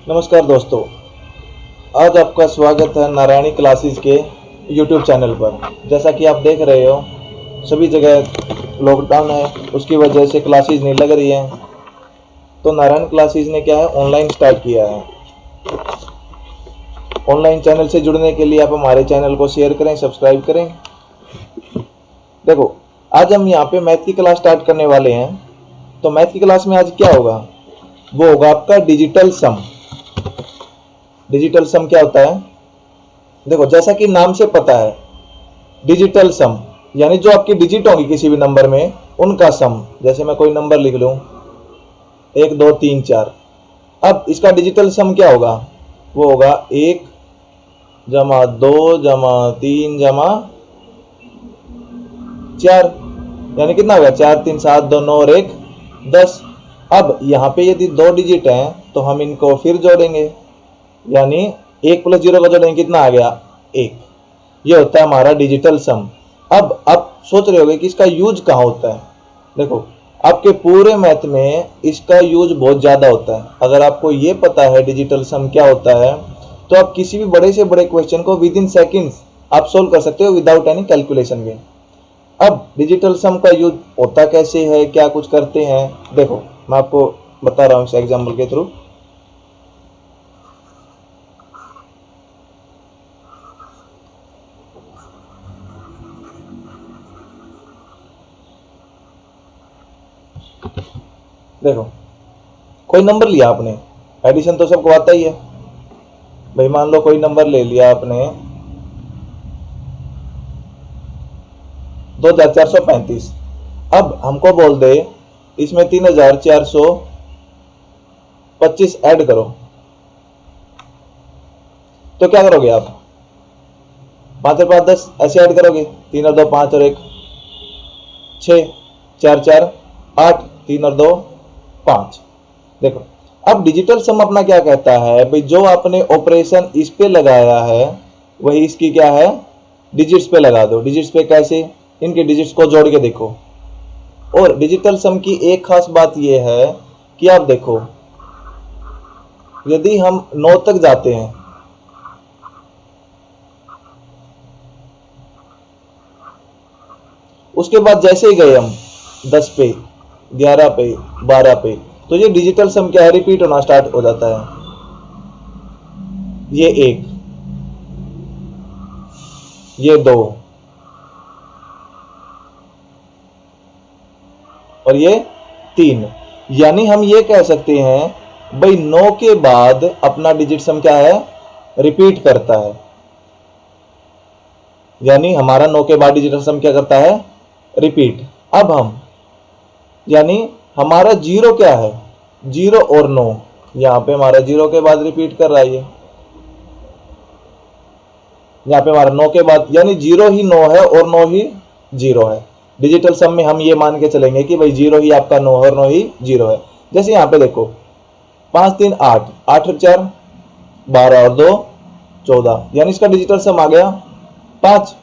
नमस्कार दोस्तों, आज आपका स्वागत है नारायणी क्लासेस के यूट्यूब चैनल पर। जैसा कि आप देख रहे हो, सभी जगह लॉकडाउन है, उसकी वजह से क्लासेस नहीं लग रही हैं। तो नारायण क्लासेस ने क्या है, ऑनलाइन स्टार्ट किया है। ऑनलाइन चैनल से जुड़ने के लिए आप हमारे चैनल को शेयर करें, सब्सक्राइब करें। देखो, आज हम यहाँ पे मैथ की क्लास स्टार्ट करने वाले हैं। तो मैथ की क्लास में आज क्या होगा, वो होगा आपका डिजिटल सम। डिजिटल सम क्या होता है? देखो, जैसा कि नाम से पता है, डिजिटल सम यानी जो आपकी डिजिट होगी किसी भी नंबर में, उनका सम। जैसे मैं कोई नंबर लिख लूं 1 2 3 4। अब इसका डिजिटल सम क्या होगा? वो होगा 1 + 2 + 3 + 4। यानी कितना होगा? 4 3 7 2 9 और 1 10। अब यहाँ पे यदि दो डिजिट हैं तो हम इनको फिर जोड़ेंगे, यानी 1 + 0 का जोड़ेंगे, कितना आ गया? 1। ये होता है हमारा डिजिटल सम। अब आप सोच रहे होंगे कि इसका यूज कहाँ होता है। देखो, आपके पूरे मैथ में इसका यूज बहुत ज्यादा होता है। अगर आपको ये पता है डिजिटल सम क्या होता है, तो आप किसी भी बड़े से बड़े क्वेश्चन को विद इन सेकेंड्स आप सोल्व कर सकते हो विदाउट एनी कैलकुलेशन के। अब डिजिटल सम का यूज होता कैसे है, क्या कुछ करते हैं, देखो मैं आपको बता रहा हूँ इस एग्जाम्पल के थ्रू। देखो, कोई नंबर लिया आपने, एडिशन तो सबको आता ही है भाई। मान लो कोई नंबर ले लिया आपने 2435। अब हमको बोल दे इसमें 3425 ऐड करो, तो क्या करोगे आप? 5 और 5 10 ऐसे ऐड करोगे। 3 और 2 5 और 1 6, 4 4 8, 3 और 2 5। देखो, अब डिजिटल सम अपना क्या कहता है भाई, जो आपने ऑपरेशन इस पे लगाया है वही इसकी क्या है, डिजिट्स पे लगा दो। डिजिट्स पे कैसे? इनके डिजिट्स को जोड़ के देखो। और डिजिटल सम की एक खास बात यह है कि आप देखो, यदि हम 9 तक जाते हैं, उसके बाद जैसे ही गए हम 10 पे, 11 पे, 12 पे, तो ये डिजिटल सम क्या है, रिपीट होना स्टार्ट हो जाता है। ये 1, ये 2 और ये 3। यानी हम ये कह सकते हैं भाई 9 के बाद अपना डिजिट सम क्या है, रिपीट करता है। यानी हमारा 9 के बाद डिजिटल सम क्या करता है, रिपीट। अब हम, यानी हमारा जीरो क्या है, 0 और 9। यहां पे हमारा 0 के बाद रिपीट कर रहा है, ये यहाँ पे हमारा 9 के बाद, यानी 0 ही 9 है और 9 ही 0 है। डिजिटल सम में हम ये मान के चलेंगे कि भाई 0 ही आपका 9 है और 9 ही 0 है। जैसे यहाँ पे देखो, 5 3 8, 8 और 4 12 और 2 14, यानी इसका डिजिटल सम आ गया 5।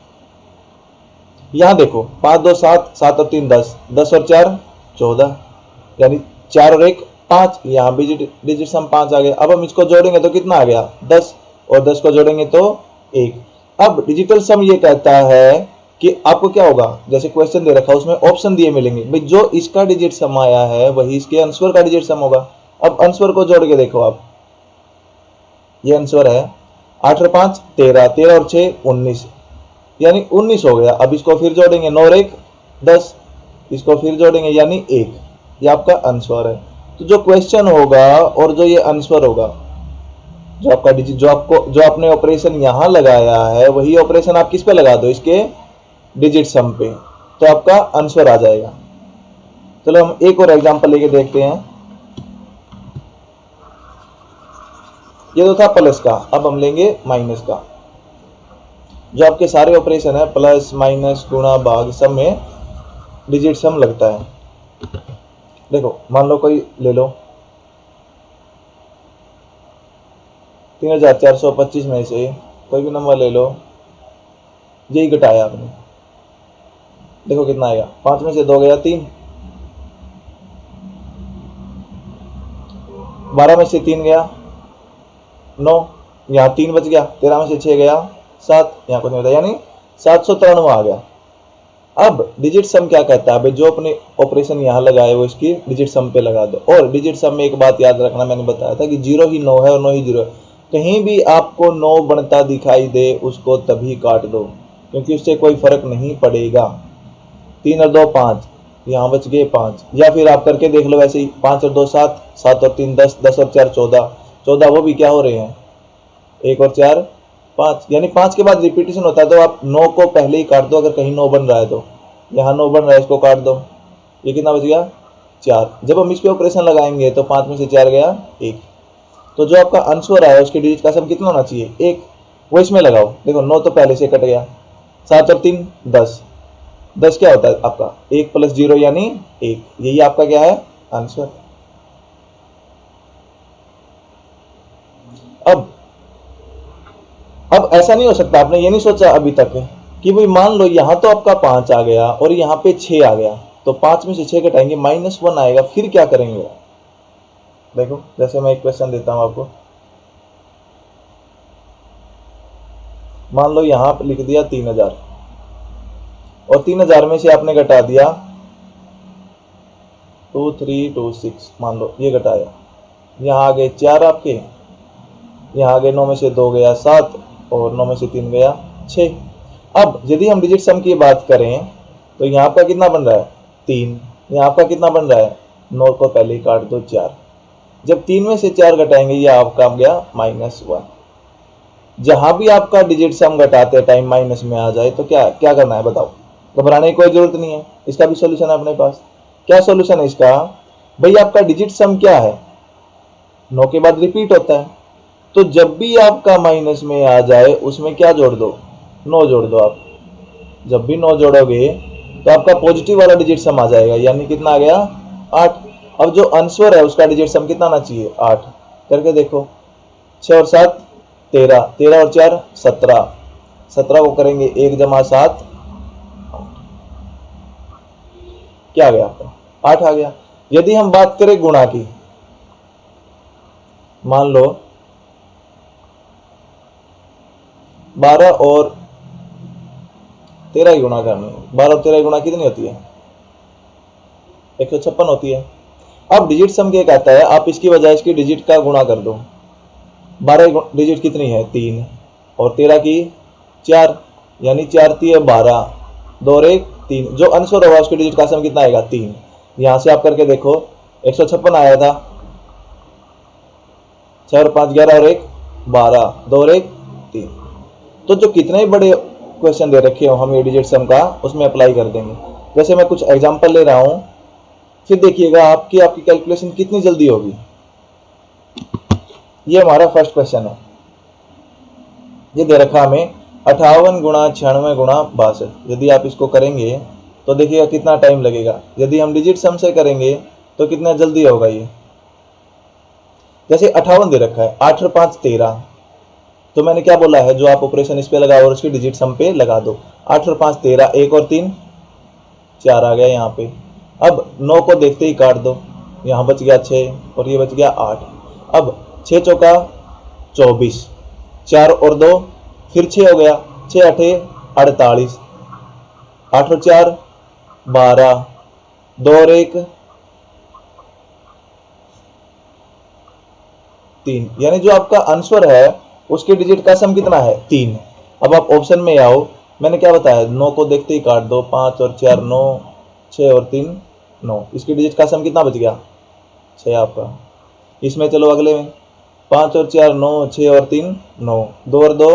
यहाँ देखो, 5 2 7, 7 और 3 10, 10 और 4 14, यानी 4 और 1 5, यहाँ भी डिजिट सम 5 आ गया। अब हम इसको जोड़ेंगे तो कितना आ गया, 10, और 10 को जोड़ेंगे तो 1। अब डिजिटल सम ये कहता है कि आपको क्या होगा, जैसे क्वेश्चन दे रखा है उसमें ऑप्शन दिए मिलेंगे भाई, जो इसका डिजिट सम आया है वही इसके आंसर का डिजिट सम होगा। अब आंसर को जोड़ के देखो आप, ये आंसर है 8 और 5 13, 13 और 6 19, यानी 19 हो गया। अब इसको फिर जोड़ेंगे, 9 और 1 10, इसको फिर जोड़ेंगे यानी 1। ये आपका आंसर है। तो जो क्वेश्चन होगा और जो ये आंसर होगा, जो आपका डिजिट, जो आपने ऑपरेशन यहां लगाया है, वही ऑपरेशन आप किस पे लगा दो, इसके डिजिट सम पे, तो आपका आंसर आ जाएगा। चलो हम एक और एग्जांपल लेके देखते हैं। ये तो था प्लस का, अब हम लेंगे माइनस का। जो आपके सारे ऑपरेशन है, प्लस माइनस गुणा भाग, सब में डिजिट सम लगता है। देखो, मान लो कोई ले लो 3425 में से कोई भी नंबर ले लो, यही घटाया आपने, देखो कितना आएगा। 5 में से 2 गया 3, 12 में से 3 गया 9, यहाँ 3 बच गया, 13 में से 6 गया 7, यहाँ कुछ नहीं होता, यानी 793 आ गया। अब डिजिट सम क्या कहता है, भाई जो अपने ऑपरेशन यहाँ लगाए वो इसकी डिजिट सम पे लगा दो। और डिजिट सम में एक बात याद रखना, मैंने बताया था कि 0 ही 9 है और 9 ही 0 है। कहीं भी आपको 9 बनता दिखाई दे उसको तभी काट दो, क्योंकि उससे कोई फर्क नहीं पड़ेगा। 3 और 2 5, यहाँ बच गए 5, या फिर आप करके देख लो वैसे ही, 5 और 2 7, 7 और 3 10, 10 और 4 14, 14 वो भी क्या हो रहे हैं 1 और 4 5, यानी 5 के बाद रिपीटेशन होता है, तो आप 9 को पहले ही काट दो। अगर कहीं 9 बन रहा है तो यहाँ 9 बन रहा है, इसको काट दो, ये कितना बच गया 4। जब हम इस पे ऑपरेशन लगाएंगे तो 5 में से 4 गया 1, तो जो आपका आंसर आया उसके डिजिट का सम कितना होना चाहिए 1, वो इसमें लगाओ। देखो 9 तो पहले से कट गया, 7 और 3 10, 10 क्या होता है आपका 1 प्लस 0 यानी 1, यही आपका क्या है आंसर। अब ऐसा नहीं हो सकता, आपने ये नहीं सोचा अभी तक कि भाई मान लो यहाँ तो आपका 5 आ गया और यहाँ पे 6 आ गया, तो 5 में से 6 घटाएंगे -1 आएगा, फिर क्या करेंगे। देखो जैसे मैं एक क्वेश्चन देता हूं आपको, मान लो यहाँ पे लिख दिया 3000 और 3000 में से आपने घटा दिया 2326, मान लो ये घटाया, यहाँ आ गए 4 आपके, यहाँ आ गए 9 में से 2 गया 7 और 9 में से 3 गया 6। अब यदि हम डिजिट सम की बात करें तो यहाँ पर कितना बन रहा है 3, यहाँ पर कितना बन रहा है 9 को पहले ही काट दो 4, जब 3 में से 4 घटाएंगे ये आपका आ गया -1। जहां भी आपका डिजिट सम घटाते टाइम माइनस में आ जाए तो क्या क्या करना है बताओ, घबराने की कोई जरूरत नहीं है, इसका भी सॉल्यूशन है अपने पास। क्या सॉल्यूशन है इसका, भाई आपका डिजिट सम क्या है 9 के बाद रिपीट होता है, तो जब भी आपका माइनस में आ जाए उसमें क्या जोड़ दो 9 जोड़ दो। आप जब भी 9 जोड़ोगे तो आपका पॉजिटिव वाला डिजिट सम आ जाएगा, यानी कितना आ गया 8। अब जो आंसर है उसका डिजिट सम कितना आना चाहिए 8, करके देखो 6 और 7 13, 13 और 4 17, 17 को करेंगे 1 जमा 7, क्या आ गया आपका 8 आ गया। यदि हम बात करें गुणा की, मान लो 12 और 13 की गुणा करनी है, 12 और 13 की गुणा कितनी होती है 156 होती है। अब डिजिट सम क्या कहता है, आप इसकी बजाय इसकी डिजिट का गुणा कर दो, 12 डिजिट कितनी है 3 और 13 की 4, यानी 4 3 12, 2 और 1 3, जो आंसर होगा उसके डिजिट का सम कितना आएगा 3। यहां से आप करके देखो 156 आया था, 6 और 5 11 और 1 12, 2 और 1 3, तो जो कितने बड़े क्वेश्चन दे रखे हो हम ये डिजिट सम का उसमें अप्लाई कर देंगे। जैसे मैं कुछ एग्जांपल ले रहा हूं, फिर देखिएगा आपकी कैलकुलेशन कितनी जल्दी होगी। ये हमारा फर्स्ट क्वेश्चन है, ये दे रखा हमें 58 गुणा 96 गुणा 62, यदि आप इसको करेंगे तो देखिएगा कितना टाइम लगेगा। यदि हम डिजिट सम से करेंगे तो कितना जल्दी होगा ये। जैसे 58 दे रखा है, 8 और 5 13, तो मैंने क्या बोला है जो आप ऑपरेशन इस पे लगाओ और उसकी डिजिट सम पे लगा दो, 8 और 5 13, 1 और 3 4 आ गया यहाँ पे। अब 9 को देखते ही काट दो, यहाँ बच गया 6 और ये बच गया 8। अब 6 चौका 24, 4 और 2 फिर 6 हो गया, 6 8 48, 8 और 4 12, 2 और 1 3, यानी जो आपका आंसर है उसके डिजिट का सम कितना है 3। अब आप ऑप्शन में आओ, मैंने क्या बताया 9 को देखते ही काट दो, 5 और 4 9, 6 और 3 9, इसके डिजिट का सम कितना बच गया 6 आपका। इसमें चलो अगले में 5 और 4 9, 6 और 3 9, 2 और 2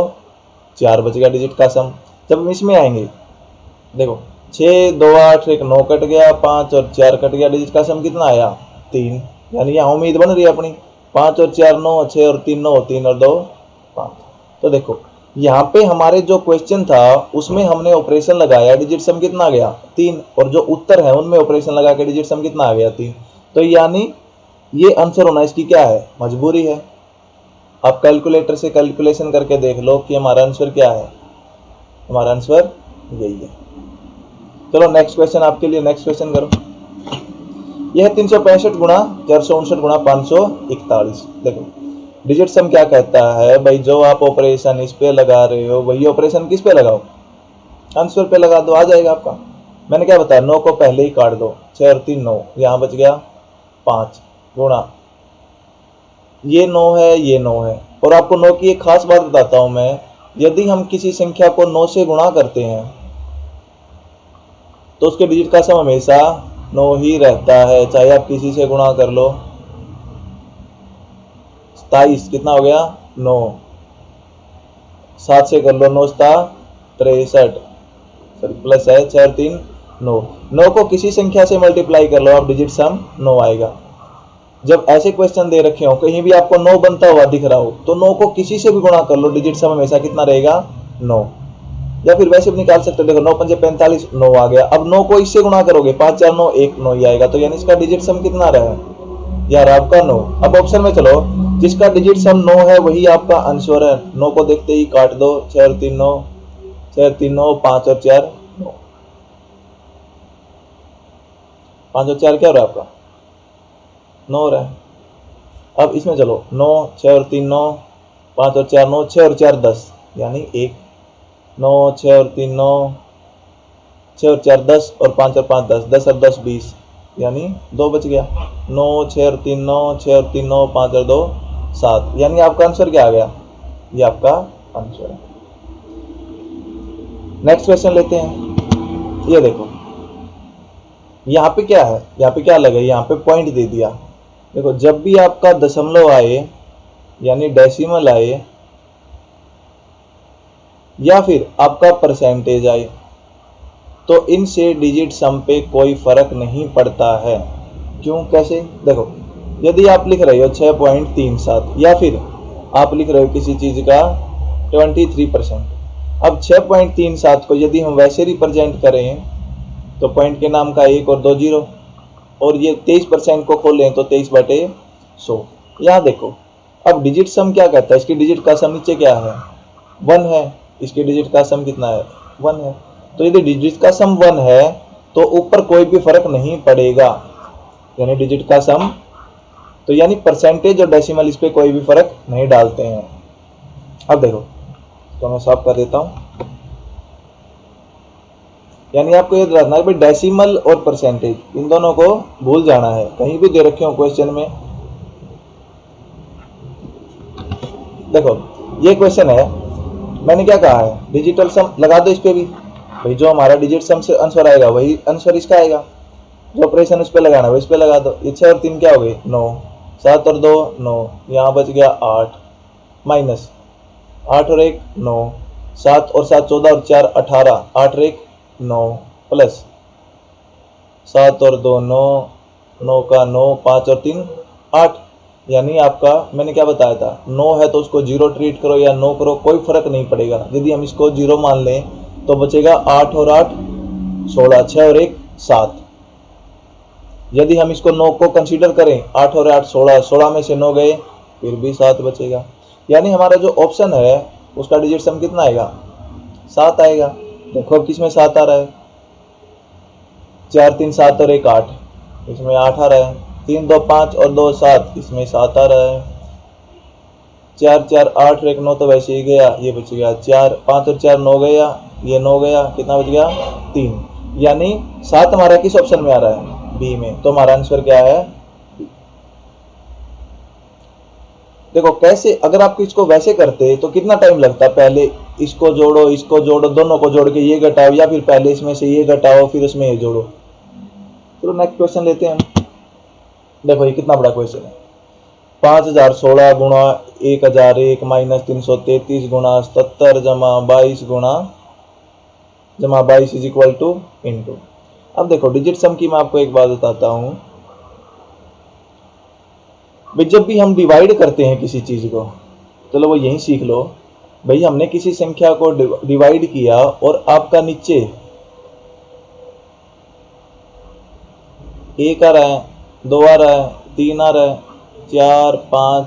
4 बच गया डिजिट का सम। जब हम इसमें आएंगे देखो 6 2 8 1 9 कट गया, 5 और 4 कट गया, डिजिट का सम कितना आया 3, यानी यहाँ उम्मीद बन रही है अपनी 5 और 4 9, 6 और 3 9, 3 और 2 5। तो देखो यहाँ पे हमारे जो क्वेश्चन था उसमें हमने ऑपरेशन लगाया, डिजिट सम कितना आ गया 3, और जो उत्तर है उनमें ऑपरेशन लगा के डिजिट सम कितना आ गया 3। तो यानी ये आंसर होना इसकी क्या है मजबूरी है। आप कैलकुलेटर से कैलकुलेशन करके देख लो कि हमारा आंसर क्या है, हमारा आंसर यही है। चलो नेक्स्ट क्वेश्चन आपके लिए, नेक्स्ट क्वेश्चन करो। यह 365 गुणा 459 गुणा 541, देखो डिजिट सम क्या कहता है भाई, जो आप ऑपरेशन इस पे लगा रहे हो वही ऑपरेशन किस पे लगाओ, आंसर पे लगा दो, आ जाएगा आपका। मैंने क्या बताया, 9 को पहले ही काट दो, 6 और 3 9, यहाँ बच गया 5 गुणा ये 9 है, ये 9 है। और आपको 9 की एक खास बात बताता हूं मैं, यदि हम किसी संख्या को 9 से गुणा करते हैं तो उसके डिजिट का सम हमेशा 9 ही रहता है, चाहे आप किसी से गुणा कर लो। 27 कितना हो गया 9, 7 से कर लो 9 63, प्लस है 6 और 3 9। 9 को किसी संख्या से मल्टीप्लाई कर लो आप, डिजिट सम 9 आएगा। जब ऐसे क्वेश्चन दे रखे हो कहीं भी आपको 9 बनता हुआ दिख रहा हो तो 9 को किसी से भी गुणा कर लो, डिजिट सम हमेशा कितना रहेगा 9। या फिर वैसे भी निकाल सकते हो, देखो 9 पंजे 45 9 आ गया। अब 9 को इससे गुणा करोगे 5 4 9 1 9 ही आएगा, तो यानी इसका डिजिट सम कितना रहा यार आपका 9। अब ऑप्शन में चलो, जिसका डिजिट सम 9 है वही आपका आंसर है। 9 को देखते ही काट दो, 6 और 3 9, 6 और 3 9, 5 और 4 9, 5 और 4 क्या हो रहा है आपका 9 हो रहा है। अब इसमें चलो 9 6 और 3 9, 5 और 4 9, 6 और 4 10 यानी 1, 9 6 और 3 9, 6 और 4 10 और 5 और 5 10, 10 और 10 20 यानी 2 बच गया। 9 6 और 3 9, 6 और 3 9, 5 और 2 7, यानी आपका आंसर क्या आ गया, ये आपका आंसर है। नेक्स्ट क्वेश्चन लेते हैं। ये देखो यहाँ पे क्या है, यहाँ पे क्या लगे, यहाँ पे पॉइंट दे दिया। देखो जब भी आपका दशमलव आए यानी डेसिमल आए या फिर आपका परसेंटेज आए तो इनसे डिजिट सम पे कोई फर्क नहीं पड़ता है। क्यों, कैसे, देखो यदि आप लिख रहे हो 6.37 या फिर आप लिख रहे हो किसी चीज का 23%, अब 6.37 को यदि हम वैसे रिप्रेजेंट करें तो पॉइंट के नाम का 1 और 2 जीरो, और ये 23% को खोलें तो 23/100। यहाँ देखो अब डिजिट सम क्या कहता है, इसकी डिजिट का सम नीचे क्या है 1 है, इसके डिजिट का सम कितना है 1 है। तो यदि डिजिट का सम 1 है तो ऊपर कोई भी फर्क नहीं पड़ेगा, यानी डिजिट का सम, तो यानी परसेंटेज और डेसिमल इस पे कोई भी फर्क नहीं डालते हैं। अब देखो तो मैं साफ कर देता हूं, यानी आपको याद रखना है भाई डेसिमल और परसेंटेज इन दोनों को भूल जाना है, कहीं भी दे रखे हो क्वेश्चन में। देखो ये क्वेश्चन है, मैंने क्या कहा है डिजिटल सम लगा दो इस पे भी, भाई जो हमारा डिजिट सम से आंसर आएगा वही आंसर इसका आएगा, जो ऑपरेशन उस पे लगाना है इस पे लगा दो। ये 6 और 3 क्या हो गए 9, 7 और 2 9, यहाँ बच गया 8, माइनस 8 और 1 9, 7 और 7 14 और 4 18, 8 और 1 9, प्लस 7 और 2 9, 9 का 9, 5 और 3 8, यानी आपका मैंने क्या बताया था 9 है तो उसको 0 ट्रीट करो या 9 करो कोई फर्क नहीं पड़ेगा। यदि हम इसको 0 मान लें तो बचेगा 8 और 8 16, 6 और 1 7। यदि हम इसको 9 को कंसीडर करें 8 और 8 16, 16 में से 9 गए फिर भी 7 बचेगा, यानी हमारा जो ऑप्शन है उसका डिजिट सम कितना आएगा 7 आएगा। देखो अब किसमें 7 आ रहा है, 4 3 7 और 1 8, इसमें 8 आ रहा है, 3 2 5 और 2 7, इसमें 7 आ रहा है, 4 4 8 और 1 9 तो वैसे ही गया, ये बच गया 4, 5 और 4 9 गया, ये 9 गया, कितना बच गया 3, यानी 7 हमारा किस ऑप्शन में आ रहा है बी में, तो हमारा आंसर क्या है। देखो कैसे, अगर आप इसको वैसे करते तो कितना टाइम लगता, पहले इसको जोड़ो दोनों को जोड़ के ये घटाओ, या फिर पहले इसमें से ये घटाओ फिर उसमें ये जोड़ो। चलो नेक्स्ट क्वेश्चन लेते हैं हम। देखो ये कितना बड़ा क्वेश्चन है, 5016 गुणा 1001 माइनस 333 गुणा 77 जमा 22 इज इक्वल टू इंटू। अब देखो डिजिट सम की मैं आपको एक बात बताता हूं भाई, जब भी हम डिवाइड करते हैं किसी चीज को, चलो वो यही सीख लो भाई, हमने किसी संख्या को डिवाइड किया और आपका नीचे 1 आ रहा है, 2 आ रहा है, 3 आ रहा है, 4 5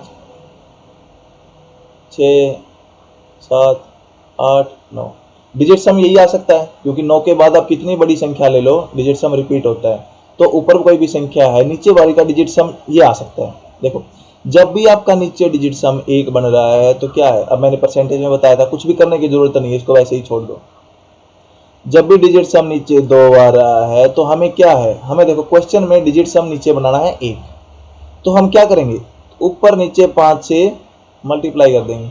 6 7 8 9, डिजिट सम यही आ सकता है क्योंकि 9 के बाद आप कितनी बड़ी संख्या ले लो डिजिट सम रिपीट होता है। तो ऊपर कोई भी संख्या है नीचे वाली का डिजिट सम ये आ सकता है। देखो जब भी आपका नीचे डिजिट सम 1 बन रहा है तो क्या है, अब मैंने परसेंटेज में बताया था, कुछ भी करने की जरूरत नहीं है, इसको वैसे ही छोड़ दो। जब भी डिजिट सम नीचे 2 आ रहा है तो हमें क्या है, हमें देखो क्वेश्चन में डिजिट सम नीचे बनाना है 1, तो हम क्या करेंगे, ऊपर नीचे 5 से मल्टीप्लाई कर देंगे,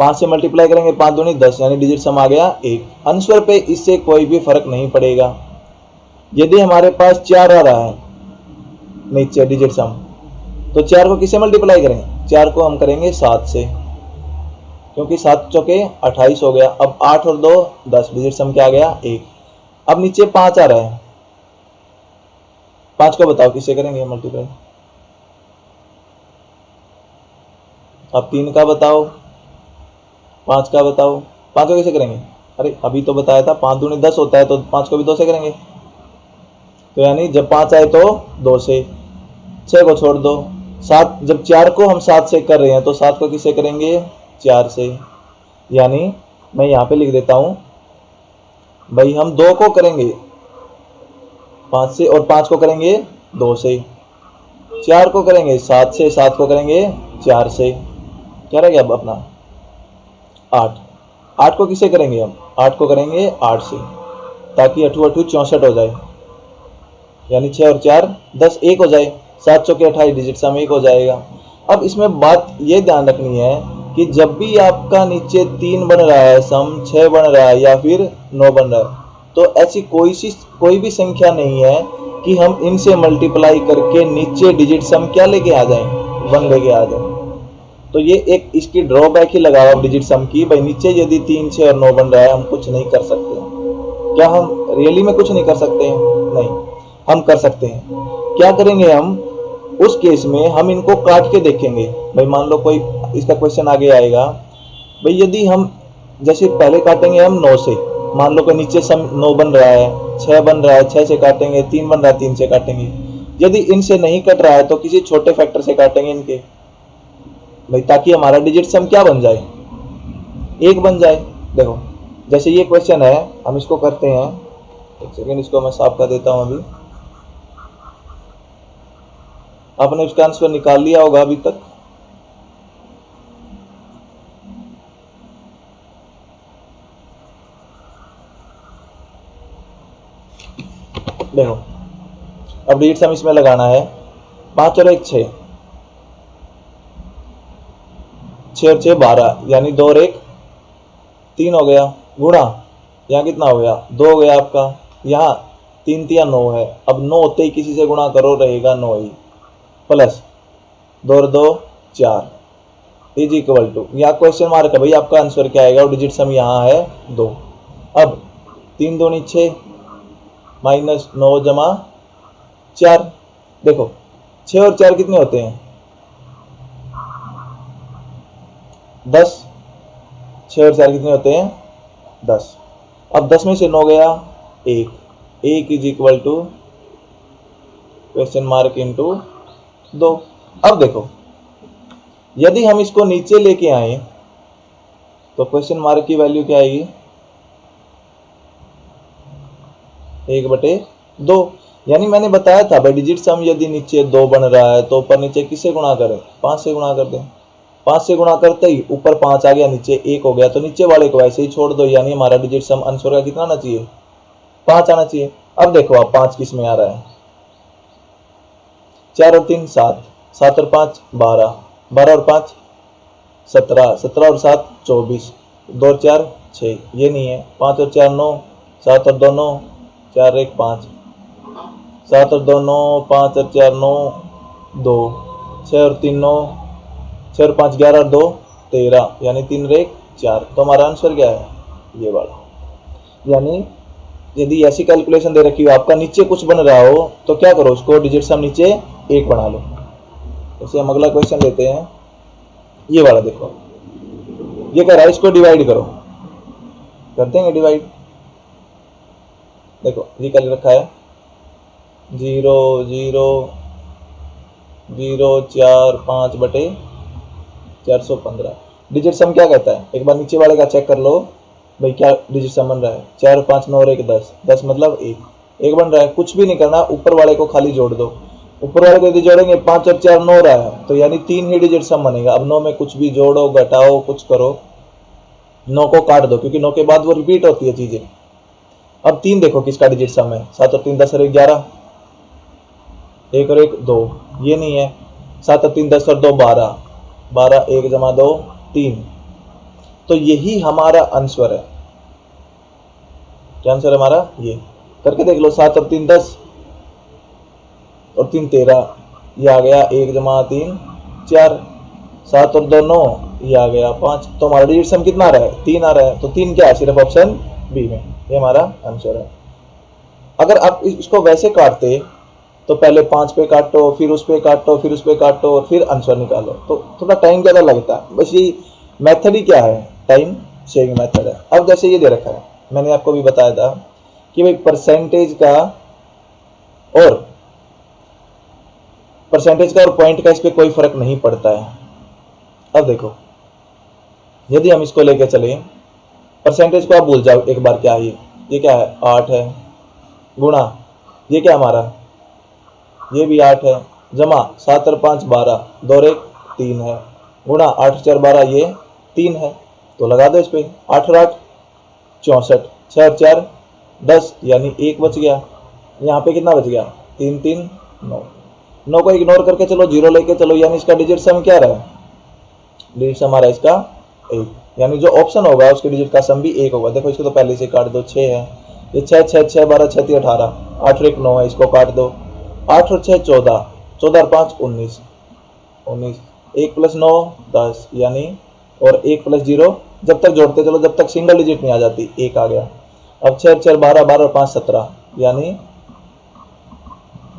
5 से मल्टीप्लाई करेंगे, 5 दूनी 10, यानी डिजिट सम आ गया 1। आंसर पे इससे कोई भी फर्क नहीं पड़ेगा। यदि हमारे पास 4 आ रहा है नीचे डिजिट सम, तो 4 को किससे मल्टीप्लाई करेंगे, 4 को हम करेंगे 7 से, क्योंकि 7 चौके 28 हो गया। अब 8 और 2 10, डिजिट सम क्या आ गया 1। अब नीचे 5 आ रहा है, 5 को बताओ किससे करेंगे मल्टीप्लाई, अब 3 का बताओ, 5 का बताओ, 5 को कैसे करेंगे, अरे अभी तो बताया था 5 दूनी 10 होता है, तो 5 को भी 2 से करेंगे, तो यानी जब 5 आए तो 2 से, 6 को छोड़ दो, 7, जब 4 को हम 7 से कर रहे हैं तो 7 को किससे करेंगे 4 से, यानी मैं यहाँ पे लिख देता हूँ भाई, हम 2 को करेंगे 5 से और 5 को करेंगे 2 से, 4 को करेंगे 7 से, 7 को करेंगे 4 से, क्या रह गया अब अपना 8। 8 को किससे करेंगे हम, 8 को करेंगे 8 से, ताकि 8 8 64 हो जाए, यानी 6 और 4 10, 1 हो जाए, 7 चौके 28, डिजिट सम 1 हो जाएगा। अब इसमें बात ये ध्यान रखनी है कि जब भी आपका नीचे 3 बन रहा है, सम 6 बन रहा है या फिर 9 बन रहा है, तो ऐसी कोई भी संख्या नहीं है कि हम इनसे मल्टीप्लाई करके नीचे डिजिट सम क्या लेके आ जाएं, 1 लेके आ जाएं। तो ये एक इसकी ड्रॉबैक ही लगाओ आप डिजिट सम की, भाई नीचे यदि 3 6 और 9 बन रहा है हम कुछ नहीं कर सकते। क्या हम रियली में कुछ नहीं कर सकते हैं, नहीं, हम कर सकते हैं। क्या करेंगे हम उस केस में, हम इनको काट के देखेंगे। भाई मान लो कोई इसका क्वेश्चन आगे आएगा, भाई यदि हम जैसे पहले काटेंगे हम 9 से, मान लो कि नीचे सम 9 बन रहा है, 6 बन रहा है, 6 से काटेंगे, 3 बन रहा है 3 से काटेंगे। यदि इनसे नहीं कट रहा है तो किसी छोटे फैक्टर से काटेंगे इनके, भाई ताकि हमारा डिजिट सम क्या बन जाए, 1 बन जाए। देखो जैसे ये क्वेश्चन है, हम इसको करते हैं, एक सेकेंड इसको मैं साफ कर देता हूं। अभी आपने इसका आंसर निकाल लिया होगा अभी तक, देखो अब डिजिट सम इसमें लगाना है, 5 और 1 6, 6 और 6 12, यानी 2 और 1 3 हो गया, गुणा यहाँ कितना हो गया 2 हो गया आपका, यहाँ 3 3 9 है, अब 9 होते ही किसी से गुणा करो, रहेगा 9 ही, प्लस 2 और 2 4 इज इक्वल टू, यहाँ क्वेश्चन मार्क है भाई, आपका आंसर क्या आएगा, और डिजिट सम यहाँ है 2। अब 3 दूनी 6 माइनस 9 जमा 4, देखो 6 और 4 कितने होते हैं 10, 6 और 4 कितने होते हैं 10। अब 10 में से 9 गया 1, 1 is equal to question mark into 2। अब देखो यदि हम इसको नीचे लेके आए तो क्वेश्चन मार्क की वैल्यू क्या आएगी 1/2, यानी मैंने बताया था भाई डिजिट सम यदि नीचे 2 बन रहा है तो ऊपर नीचे किससे गुणा करें, 5 से गुणा कर दें, 5 से गुणा करते ही ऊपर 5 आ गया, नीचे 1 हो गया, तो नीचे वाले को ऐसे ही छोड़ दो, यानी हमारा डिजिट सम आंसर का कितना आना चाहिए 5 आना चाहिए। अब देखो आप 5 किस में आ रहा है, 4 और 3 7, 7 और 5 12, 12 और 5 17, 17 और 7 24, 2 और 4 6, ये नहीं है, 5 और 4 9, 7 और 2 9, 4 और 1 5, 7 और 2 9, 5 और 4 9 2, 6 और 3 9, 6 और 5 11 और 2 13, यानी 3 और 1 4, तो हमारा आंसर क्या है ये वाला। यानी यदि ऐसी कैलकुलेशन दे रखी हो आपका नीचे कुछ बन रहा हो तो क्या करो, उसको डिजिट सम नीचे 1 बना लो। जैसे हम अगला क्वेश्चन लेते हैं, ये वाला देखो, ये कह रहा है इसको डिवाइड करो, कर देंगे डिवाइड। देखो ये कर रखा है 0 0 0 4 5 बटे 415। डिजिट सम क्या कहता है, एक बार नीचे वाले का चेक कर लो भाई क्या डिजिट सम बन रहा है, 4 5 9 और 1 10, 10 मतलब 1 बन रहा है, कुछ भी नहीं करना, ऊपर वाले को खाली जोड़ दो। ऊपर वाले को यदि जोड़ेंगे 5 और 4 9 रहा है, तो यानी 3 ही डिजिट सम बनेगा। अब 9 में कुछ भी जोड़ो घटाओ कुछ करो, 9 को काट दो क्योंकि 9 के बाद वो रिपीट होती है चीजें। अब 3 देखो किसका डिजिट सम है, 7 और 3 10 और 1 11, 1 और 1 2, ये नहीं है। 7 और 3 10 और 2 12, 12 1 जमा 2 3, तो यही हमारा आंसर है। क्या आंसर है हमारा? ये करके देख लो। 7 और 3 10 और 3 13, ये आ गया 1 जमा 3 4, 7 और 2 9, ये आ गया 5। तो हमारा डिजिट सम कितना आ रहा है? 3 आ रहा है। तो 3 क्या है? सिर्फ ऑप्शन बी में, ये हमारा आंसर है। अगर आप इसको वैसे काटते तो पहले 5 पे काटो, फिर उस पे काटो, फिर उस पे काटो और फिर आंसर निकालो, तो थोड़ा टाइम ज़्यादा लगता है। बस ये मेथड ही क्या है? टाइम सेविंग मेथड है। अब जैसे ये दे रखा है, मैंने आपको भी बताया था कि भाई परसेंटेज का और पॉइंट का इस पर कोई फर्क नहीं पड़ता है। अब देखो, यदि हम इसको लेके चले, परसेंटेज को आप भूल जाओ एक बार, क्या है ये क्या है? 8 है, गुणा ये क्या हमारा? ये भी 8 है, जमा 7 और 5 12, 2 और 1 3 है, गुणा 8 और 4 12, ये 3 है। तो लगा दो इस पे, 8 और 8 64, 6 और 4 10, यानी 1 बच गया। यहाँ पे कितना बच गया? 3 3 9, 9 को इग्नोर करके चलो, 0 लेके चलो, यानी इसका डिजिट सम क्या रहा है? डिजिट सम हमारा इसका 1, यानी जो ऑप्शन होगा उसके डिजिट का सम भी 1 होगा। देखो इसको तो पहले से काट दो, 6 है, ये 6 6 6 12 6 3 18, 8 और 1 9 है, इसको काट दो, 8 और 6 14, 14 और 5 19, 19, 1 प्लस 9 10, यानी और 1 प्लस 0, जब तक जोड़ते चलो जब तक सिंगल डिजिट नहीं आ जाती, 1 आ गया। अब 6 4 12, 12 और 5 17, यानी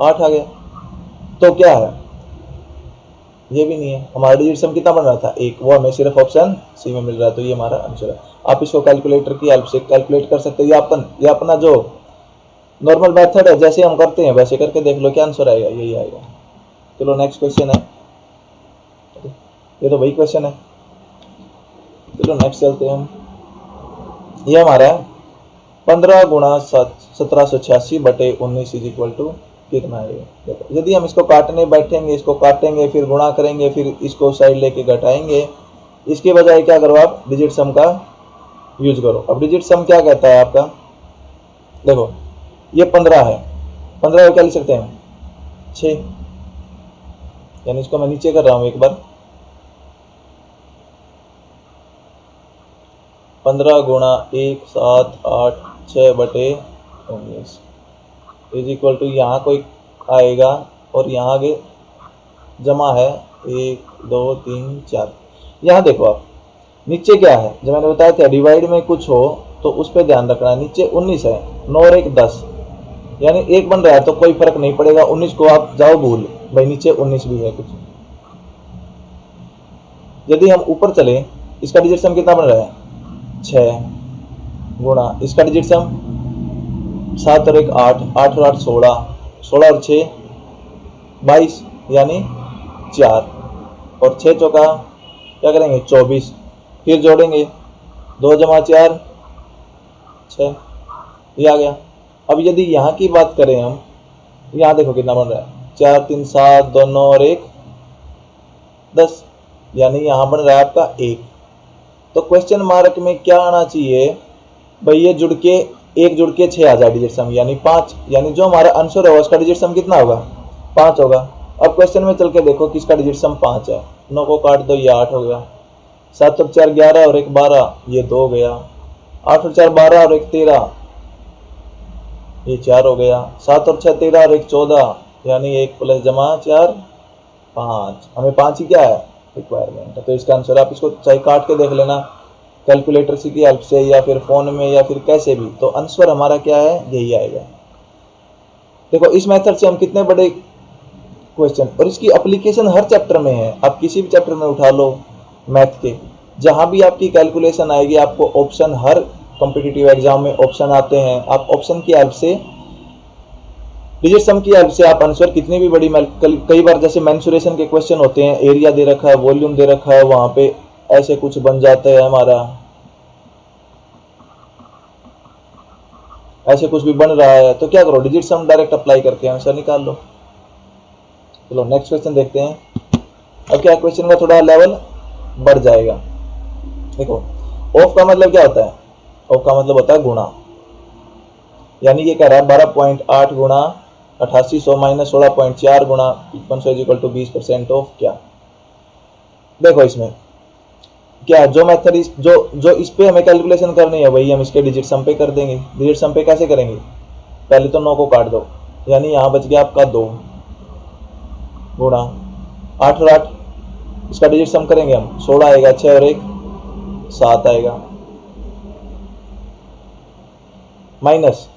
8 आ गया। तो क्या है? ये भी नहीं है। हमारा डिजिट सम कितना बन रहा था? 1, वो हमें सिर्फ ऑप्शन सी में मिल रहा है। तो ये हमारा आंसर है। आप इसको कैलकुलेटर की हेल्प से कैलकुलेट कर सकते हो, या अपना जो नॉर्मल मेथड है जैसे हम करते हैं वैसे करके देख लो, क्या आंसर आएगा? यही आएगा। चलो नेक्स्ट क्वेश्चन है, ये तो वही क्वेश्चन है। चलो नेक्स्ट चलते हैं हम। ये हमारा है 15 गुणा 1786 बटे 19 इज इक्वल टू कितना है? देखो, यदि हम इसको काटने बैठेंगे, इसको काटेंगे, फिर गुणा करेंगे, फिर इसको साइड लेके घटाएंगे, इसके बजाय क्या करो आप? डिजिट सम का यूज करो। अब डिजिट सम क्या कहता है आपका? देखो ये 15 है, 15 को क्या लिख सकते हैं? 6, यानी इसको मैं नीचे कर रहा हूं एक बार, 15 गुणा 1 7 8 6 बटे 19 इज इक्वल टू, यहाँ कोई आएगा और यहाँ आगे जमा है 1 2 3 4। यहाँ देखो आप, नीचे क्या है? जब मैंने बताया था डिवाइड में कुछ हो तो उस पर ध्यान रखना है। नीचे 19 है, 9 और 1 10, यानी 1 बन रहा है तो कोई फर्क नहीं पड़ेगा। 19 को आप जाओ भूल, भाई नीचे 19 भी है कुछ। यदि हम ऊपर चले, इसका डिजिट सम कितना बन रहा है? 6, गुणा इसका डिजिट सम 7 और 1 8, 8 और 8 16, 16 और 6 22, यानी 4, और 6 चौका क्या करेंगे? 24, फिर जोड़ेंगे 2 जमा 4 6, ये आ गया। अब यदि यहाँ की बात करें हम, यहाँ देखो कितना बन रहा है? 4 3 7 2 9 और 1 10, यानी यहाँ बन रहा है आपका 1। तो क्वेश्चन मार्क में क्या आना चाहिए भाई? ये जुड़ के 1 जुड़ के 6 आ जाए डिजिट सम, यानी 5, यानी जो हमारा आंसर होगा उसका डिजिट सम कितना होगा? 5 होगा। अब क्वेश्चन में चल के देखो किसका डिजिट सम 5 है, 9 को काट दो, ये 8 हो गया। 7 और 4 11 और 1 12, ये 2 हो गया। 8 और 4 12 और 1 13, ये 4 हो गया। 7 और 6 13 और 1 14, यानी 1 प्लस जमा 4 5, हमें 5 ही क्या है? रिक्वायरमेंट है। तो इसका आंसर आप इसको चाहे काट के देख लेना कैलकुलेटर की हेल्प से, या फिर फोन में, या फिर कैसे भी, तो आंसर हमारा क्या है? यही आएगा। देखो इस मेथड से हम कितने बड़े क्वेश्चन, और इसकी एप्लीकेशन हर चैप्टर में है। आप किसी भी चैप्टर में उठा लो मैथ के, जहां भी आपकी कैलकुलेशन आएगी, आपको ऑप्शन, हर कॉम्पिटिटिव एग्जाम में ऑप्शन आते हैं। आप ऑप्शन की हेल्प से, डिजिट सम की हेल्प से आप आंसर कितनी भी बड़ी, कई बार जैसे मेंसुरेशन के क्वेश्चन होते हैं, एरिया दे रखा है, वॉल्यूम दे रखा है, वहां पे ऐसे कुछ बन जाता है हमारा, ऐसे कुछ भी बन रहा है, तो क्या करो? डिजिट सम डायरेक्ट अप्लाई करके आंसर निकाल लो। चलो नेक्स्ट क्वेश्चन देखते हैं। अब क्या क्वेश्चन का थोड़ा लेवल बढ़ जाएगा। देखो ऑफ का मतलब क्या होता है, ऑफ का मतलब होता है गुणा, यानी ये कह रहा है 12.8 गुणा 8800 माइनस 16.4 गुणा 5500 इक्वल टू 20% ऑफ क्या। देखो इसमें क्या जो मेथड जो इस पे हमें कैलकुलेशन करनी है वही हम इसके डिजिट सम पे कर देंगे। डिजिट सम पे कैसे करेंगे, पहले तो 9 को काट दो, यानी यहाँ बच गया आपका 2 गुणा 8 और 8, इसका डिजिट सम करेंगे हम 16 आएगा, 6 और 1 7 आएगा, माइनस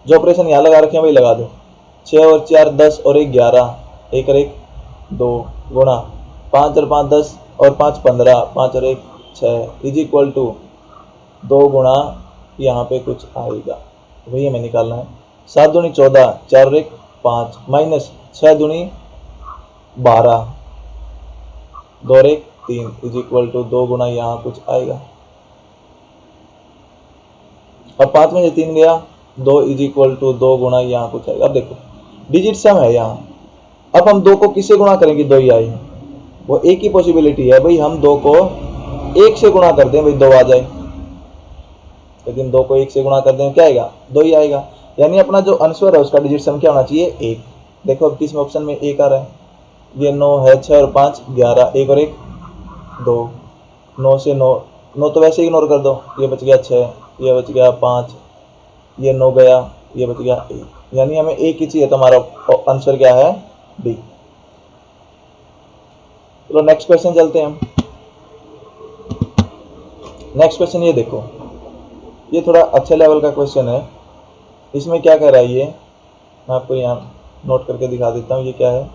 जो ऑपरेशन यहाँ लगा रखे हैं वही लगा दो, 6 और 4 10 और 1 11, 1 और 1 2 गुणा 5 और 5 10 और 5 15, 5 और 1 6 इज इक्वल टू 2 गुणा यहाँ पे कुछ आएगा वही हमें निकालना है, 7 दूनी 14, 4 और 1 5 माइनस 6 दूनी 12, 2 और 1 3 इज इक्वल टू 2 गुणा यहाँ कुछ आएगा। अब 5 में से 3 गया, 2 इज इक्वल टू 2 गुणा यहाँ कुछ आएगा। अब देखो डिजिट सम है यहाँ, अब हम 2 को किससे गुणा करेंगे, 2 ही आए, वो एक ही पॉसिबिलिटी है भाई, हम 2 को 1 से गुणा कर दें भाई 2 आ जाए, लेकिन 2 को 1 से गुणा कर दें क्या आएगा, 2 ही आएगा, यानी अपना जो आंसर है उसका डिजिट सम क्या होना चाहिए 1। देखो अब किस में ऑप्शन में 1 आ रहा है, ये 9 है, 6 और 5 11, 1 और 1 2, 9 से 9 9 तो वैसे इग्नोर कर दो, ये बच गया 6, ये बच गया 5, ये 9 गया, ये बच गया 1, यानी हमें 1 ही चाहिए, तो हमारा आंसर क्या है डी। चलो नेक्स्ट क्वेश्चन चलते हैं हम। नेक्स्ट क्वेश्चन ये देखो, ये थोड़ा अच्छे लेवल का क्वेश्चन है। इसमें क्या कह रहा है, ये मैं आपको यहाँ नोट करके दिखा देता हूँ। ये क्या है,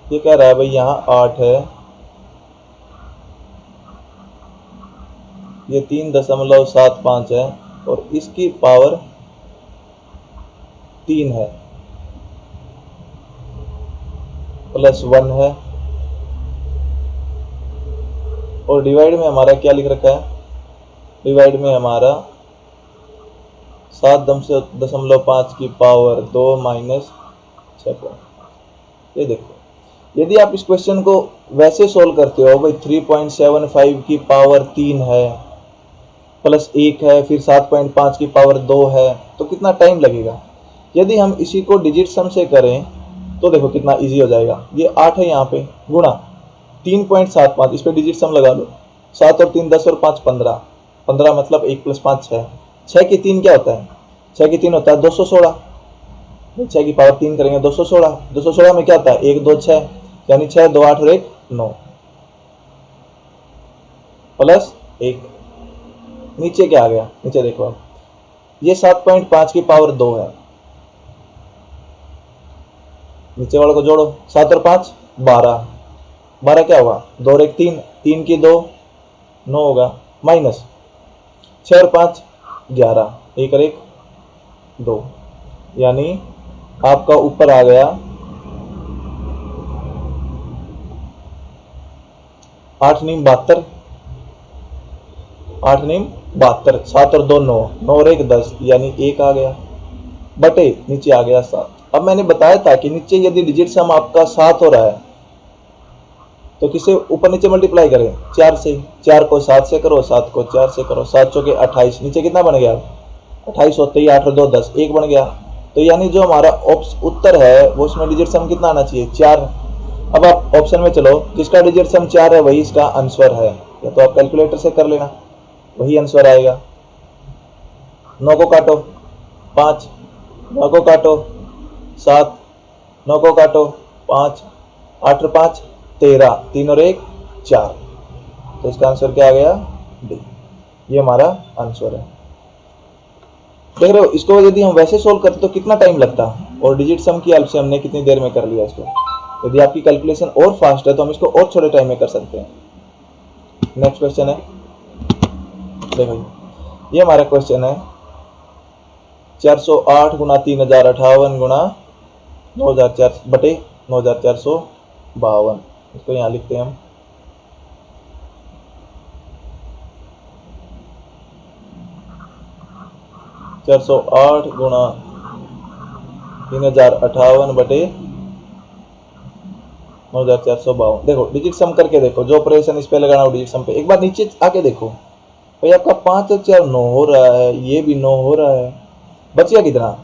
ये कह रहा है भाई यहाँ 8 है, ये 3.75 है और इसकी पावर 3 है, प्लस 1 है, और डिवाइड में हमारा क्या लिख रखा है, डिवाइड में हमारा 7.5 की पावर 2 माइनस 6। ये देखो यदि आप इस क्वेश्चन को वैसे सोल्व करते हो भाई 3.75 की पावर 3 है, प्लस 1 है, फिर 7.5 की पावर 2 है, तो कितना टाइम लगेगा। यदि हम इसी को डिजिट सम से करें तो देखो कितना इजी हो जाएगा। ये 8 है यहाँ पे, गुणा 3.75, इस पे डिजिट सम लगा लो, 7 और 3 10 और 5 15, 15 मतलब 1 प्लस 5 6, 6 की 3 क्या होता है, 6 की 3 होता है 216, 6 की पावर 3 करेंगे 216, 216 में क्या होता है 1 2 6, यानी 6 2 8 और 1 9, प्लस 1, नीचे क्या आ गया, नीचे देखो अब ये 7.5 की पावर 2 है, नीचे वाले को जोड़ो, 7 और 5 12, 12 क्या होगा 2 और 1 3, 3 की 2 9 होगा, माइनस 6 और 5 11, 1 और 1 2, यानी आपका ऊपर आ गया 8 नीम 72, 8 नीम 72, 7 और 2 9, 9 और 1 10, यानी 1 आ गया, बटे नीचे आ गया 7। अब मैंने बताया था कि नीचे यदि डिजिट सम आपका 7 हो रहा है तो किसे ऊपर नीचे मल्टीप्लाई करें 4 से, 4 को 7 से करो, 7 को 4 से करो, 7 चौके 28, नीचे कितना बन गया 28 होते ही 8 और 2 10, 1 बन गया, तो यानी जो हमारा उत्तर है वो उसमें डिजिट सम कितना आना चाहिए 4। अब आप ऑप्शन में चलो, जिसका डिजिट सम 4 है वही इसका आंसर है, या तो आप कैलकुलेटर से कर लेना वही आंसर आएगा। 9 को काटो 5, 9 को काटो 7, 9 को काटो 5, 8 और 5 13, 3 और 1 4, तो इसका आंसर क्या आ गया डी। ये हमारा आंसर है। देख रहे हो, इसको यदि हम वैसे सोल्व करते तो कितना टाइम लगता, और डिजिट सम की हेल्प से हमने कितनी देर में कर लिया इसको। यदि आपकी कैलकुलेशन और फास्ट है तो हम इसको और छोटे टाइम में कर सकते हैं। नेक्स्ट क्वेश्चन है, देखो ये हमारा क्वेश्चन है 408 गुणा 3058 गुणा 9400 बटे 9452, इसको यहाँ लिखते हैं हम 408 गुणा 3058 बटे 9452। देखो डिजिट सम करके देखो, जो ऑपरेशन इस पे लगाना हो डिजिट सम पे। एक बार नीचे आके देखो भाई, आपका 5 और 4 9 हो रहा है, ये भी 9 हो रहा है, बच गया कितना,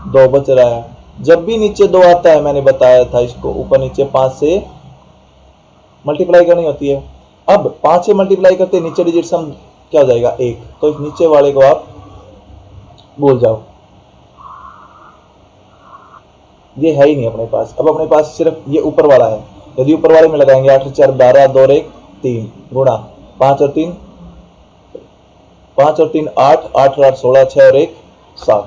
2 बच रहा है। जब भी नीचे 2 आता है, मैंने बताया था इसको ऊपर नीचे 5 से मल्टीप्लाई करनी होती है। अब 5 से मल्टीप्लाई करते नीचे डिजिट सम क्या हो जाएगा 1, तो इस नीचे वाले को आप भूल जाओ, ये है ही नहीं अपने पास। अब अपने पास सिर्फ ये ऊपर वाला है। यदि ऊपर वाले में लगाएंगे 8 और 4 12, 2 और 1 3 गुणा 5 और 3 8, 8 और 8 16, 6 और 1 7।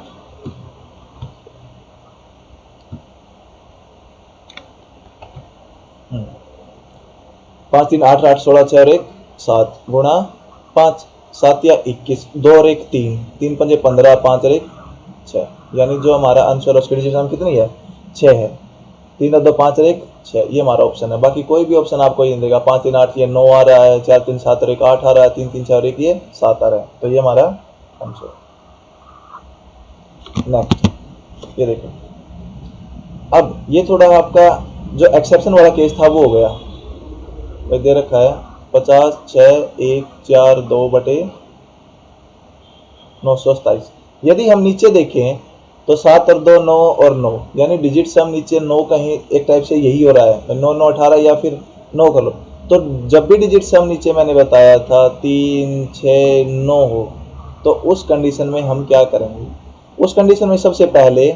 5 3 8 8 16, 6 और 1 7 गुणा 5 7 या 21, 2 और 1 3, 3 पंजे 15, 5 और 1 6। यानी जो हमारा आंसर उसकी डिजिट कितनी है 6 है। 3 और 2 5 और 1 6, ये हमारा ऑप्शन है। बाकी कोई भी ऑप्शन आपको ये देगा 5 3 8 ये 9 आ रहा है, 4 3 7 और 1 8 आ रहा है, 3 3 4 1 ये 7 आ रहा है, तो ये हमारा आंसर। नेक्स्ट ये देखो, अब ये थोड़ा आपका जो एक्सेप्शन वाला केस था वो हो गया। दे रखा है 50 6 1 4 2 बटे 927। यदि हम नीचे देखें तो 7 और 2 9 और 9, यानी डिजिट सम नीचे 9 कहीं एक टाइप से यही हो रहा है, 9 9 18 या फिर 9 कर लो। तो जब भी डिजिट सम नीचे मैंने बताया था 3 6 9 हो, तो उस कंडीशन में हम क्या करेंगे, उस कंडीशन में सबसे पहले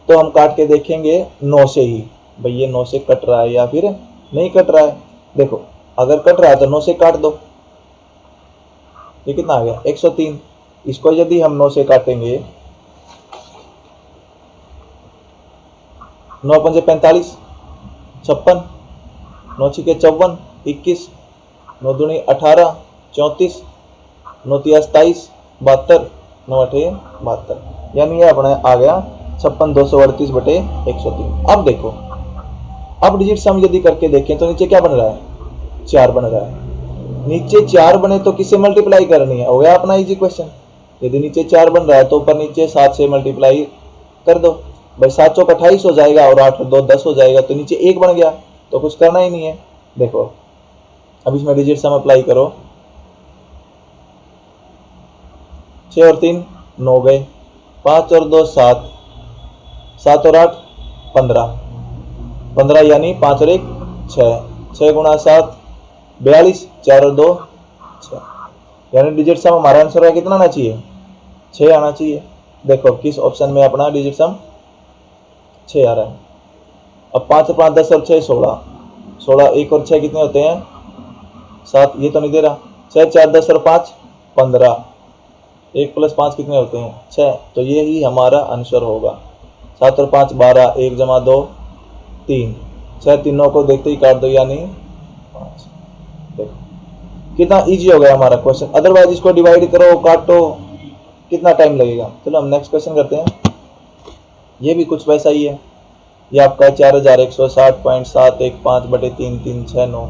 तो हम काट के देखेंगे 9 से ही, भाई ये 9 से कट रहा है या फिर नहीं कट रहा है। देखो अगर कट रहा है तो 9 से काट दो, ये कितना आ गया 103। इसको यदि हम 9 से काटेंगे, 9 पंजे 45 56, 9 छिके 54 21, 9 दूनी 18 34, 9 तिया 27 72, 9 अठे 72, यानी ये अपना आ गया 56 238 बटे 103। अब देखो, अब डिजिट सम यदि करके देखें तो नीचे क्या बन रहा है 4 बन रहा है। नीचे 4 बने तो किससे मल्टीप्लाई करनी है, हो गया अपना इजी क्वेश्चन। यदि नीचे 4 बन रहा है तो ऊपर नीचे 7 से मल्टीप्लाई कर दो भाई, 7 चौक 28 हो जाएगा और 8 और 2 10 हो जाएगा, तो नीचे 1 बन गया, तो कुछ करना ही नहीं है। देखो अब इसमें डिजिट सम अप्लाई करो, 6 और 3 9 गए, 5 और 2 7, 7 और 8 15, 15 यानी 5 और 1 6, 6 गुणा 7 42, 4 और 2 6, यानी डिजिट सम हमारा आंसर है कितना आना चाहिए 6 आना चाहिए। देखो किस ऑप्शन में अपना डिजिट सम 6 आ रहा है। अब 5 और 5 10 और 6 16, 16 1 और 6 कितने होते हैं 7, ये तो नहीं दे रहा, 6 4 10 और 5 15, 1 प्लस 5 कितने होते हैं 6, तो ये ही हमारा आंसर होगा। 7 और 5 12, 1 जमा 2 3, 6 तीनों को देखते ही काट दो यानी 5। देखो कितना इजी हो गया हमारा क्वेश्चन। अदरवाइज इसको डिवाइड करो काटो कितना टाइम लगेगा। चलो हम नेक्स्ट क्वेश्चन करते हैं। ये भी कुछ वैसा ही है, ये आपका 4160.715 बटे 3 3 6 9।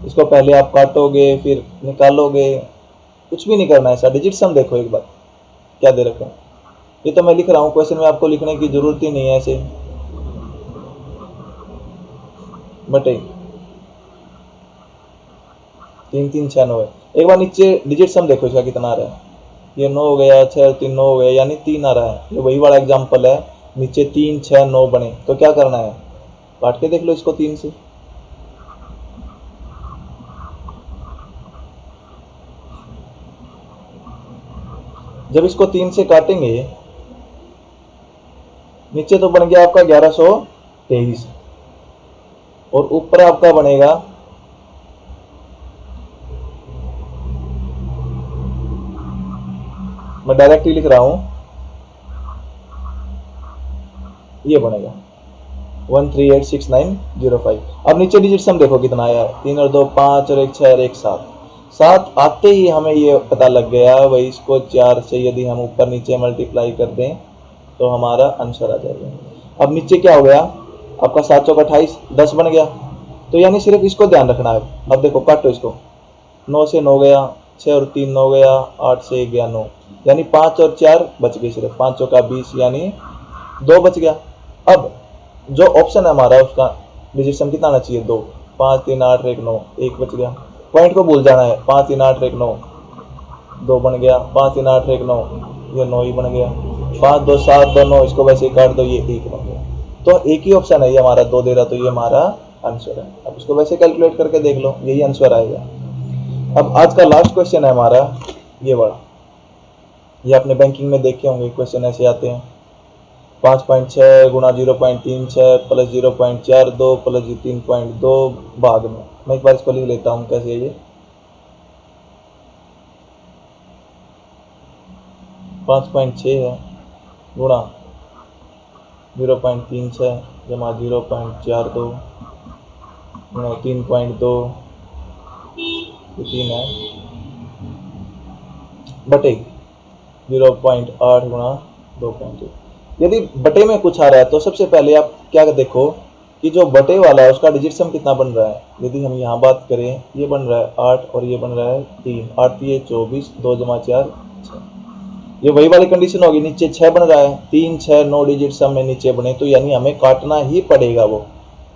इसको पहले आप काटोगे फिर निकालोगे, कुछ भी नहीं करना है ऐसा। डिजिट सम देखो एक बार क्या दे रखा है, ये तो मैं लिख रहा हूँ, क्वेश्चन में आपको लिखने की जरूरत ही नहीं है ऐसे। बटे 3 3 6 9 है। एक बार नीचे डिजिट सम देखो इसका कितना आ रहा है, ये 9 हो गया, 6 और 3 9 हो गया, यानी 3 आ रहा है। ये वही वाला एग्जाम्पल है, नीचे 3 6 9 बने, तो क्या करना है काट के देख लो इसको 3 से। जब इसको 3 से काटेंगे, नीचे तो बन गया आपका 1123 और ऊपर आपका बनेगा मैं डायरेक्टली लिख रहा हूं, ये बनेगा 1386905। अब नीचे डिजिट सम देखो कितना आया, 3 और 2 5 और 1 6 और 1 7। 7 आते ही हमें ये पता लग गया भाई, इसको 4 से यदि हम ऊपर नीचे मल्टीप्लाई कर दें तो हमारा आंसर आ जाएगा। अब नीचे क्या हो गया आपका 7 चौक 28 10 बन गया, तो यानी सिर्फ इसको ध्यान रखना है। अब देखो काटो इसको, 9 से 9 गया, 6 और 3 9 गया, 8 से 1 गया 9, यानी 5 और 4 बच गए, सिर्फ 5 चौका 20 यानी 2 बच गया। अब जो ऑप्शन है हमारा उसका डिजिट सम कितना आना चाहिए 2, 5 3 8 1 9, 1 बच गया। पॉइंट को भूल जाना है, 5 3 8 1 9, 2 बन गया, 5 3 8 1 9, ये 9 ही बन गया, 5 2 7 2 9, इसको वैसे ही काट दो, ये 1 बन गया। तो एक ही ऑप्शन है ये हमारा 2 दे रहा, तो ये हमारा आंसर है। अब इसको वैसे कैलकुलेट करके देख लो, यही आंसर आएगा। अब आज का लास्ट क्वेश्चन है हमारा ये वाला, ये आपने बैंकिंग में देखे होंगे, क्वेश्चन ऐसे आते हैं 5.6 गुणा 0.36 प्लस 0.42 प्लस 3.2 भाग में। मैं एक बार इसको लिख लेता हूँ कैसे है ये। 5.6 है गुणा 0.36 जमा 0.42 गुणा 3.2, 3 है बटे 0.8 गुणा 2.1। यदि बटे में कुछ आ रहा है तो सबसे पहले आप क्या देखो कि जो बटे वाला है उसका डिजिट सम कितना बन रहा है। यदि हम यहाँ बात करें, ये बन रहा है 8 और ये बन रहा है 3, 8 3 24, 2 जमा 4 6। ये वही वाली कंडीशन होगी, नीचे 6 बन रहा है, 3 6 9 डिजिट सम में नीचे बने, तो यानी हमें काटना ही पड़ेगा वो,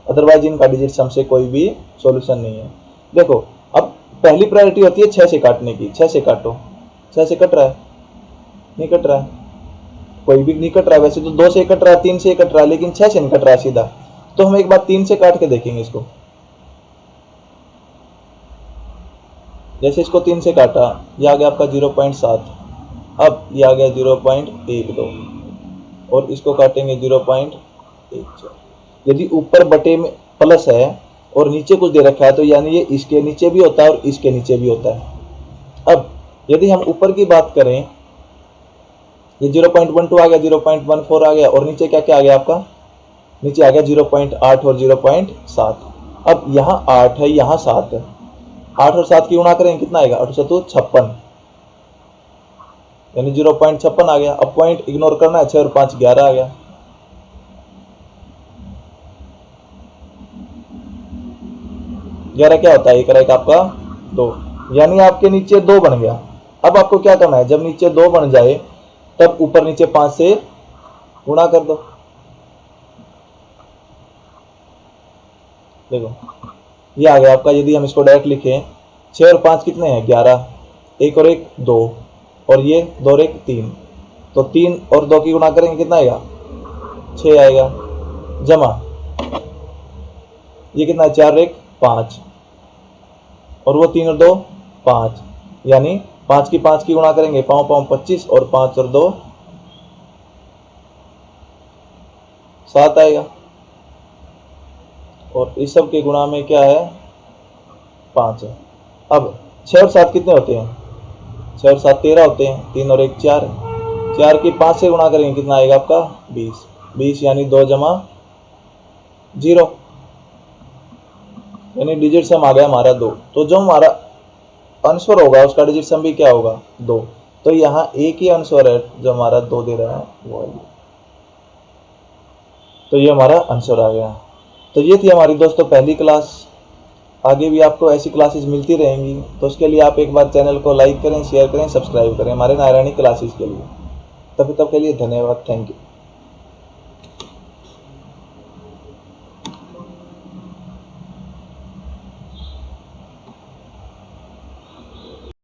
अदरवाइज इनका डिजिट सम से कोई भी सॉल्यूशन नहीं है। देखो अब पहली प्रायोरिटी होती है 6 से काटने की, 6 से काटो, 6 से कट रहा है, नहीं कट रहा है, कोई भी नहीं कट रहा है। वैसे तो 2 से कट रहा है, 3 से कट रहा है, लेकिन 6 से नहीं कट रहा है सीधा। तो हम एक बार 3 से काट के देखेंगे इसको। जैसे इसको 3 से काटा, ये आ गया आपका 0.7, अब ये आ गया 0.12 और इसको काटेंगे 0.14। यदि ऊपर बटे में प्लस है और नीचे कुछ दे रखा है तो यानी ये इसके नीचे भी होता है और इसके नीचे भी होता है। अब यदि हम ऊपर की बात करें, ये 0.12 आ गया, 0.14 आ गया और नीचे क्या क्या आ गया आपका, नीचे आ गया 0.8 और 0.7। अब यहाँ 8 है, यहाँ 7 है, 8 और 7 की गुणा करेंगे कितना आएगा, 8 7 56, यानी 0.56 आ गया। अब पॉइंट इग्नोर करना है, 6 और 5 11 आ गया। ग्यारह क्या होता है, एक और एक आपका 2, यानी आपके नीचे 2 बन गया। अब आपको क्या करना है, जब नीचे 2 बन जाए तब ऊपर नीचे 5 से गुणा कर दो। देखो ये आ गया आपका। यदि हम इसको डायरेक्ट लिखें, 6 और 5 कितने हैं 11, 1 और 1 2 और ये 2 और 1 3, तो 3 और 2 की गुणा करेंगे कितना आएगा 6 आएगा, जमा ये कितना है 4 और 1 5 और वो 3 और 2 5, यानी 5 की गुणा करेंगे 5 5 25 और 5 और 2 7 आएगा। और इस सब के गुणा में क्या है 5 है। अब 6 और 7 कितने होते हैं, 6 और 7 13 होते हैं, 3 और 1 4, 4 की 5 से गुणा करेंगे कितना आएगा आपका 20, 20 यानी 2 जमा 0, यानी डिजिट सम आ गया हमारा 2। तो जो हमारा आंसर होगा उसका डिजिट सम भी क्या होगा 2। तो यहाँ एक ही आंसर है जो हमारा 2 दे रहा है वो है, तो ये हमारा आंसर आ गया। तो ये थी हमारी दोस्तों पहली क्लास। आगे भी आपको ऐसी क्लासेस मिलती रहेंगी, तो उसके लिए आप एक बार चैनल को लाइक करें, शेयर करें, सब्सक्राइब करें हमारे नारायणी क्लासेस के लिए। तब तक के लिए धन्यवाद, थैंक यू।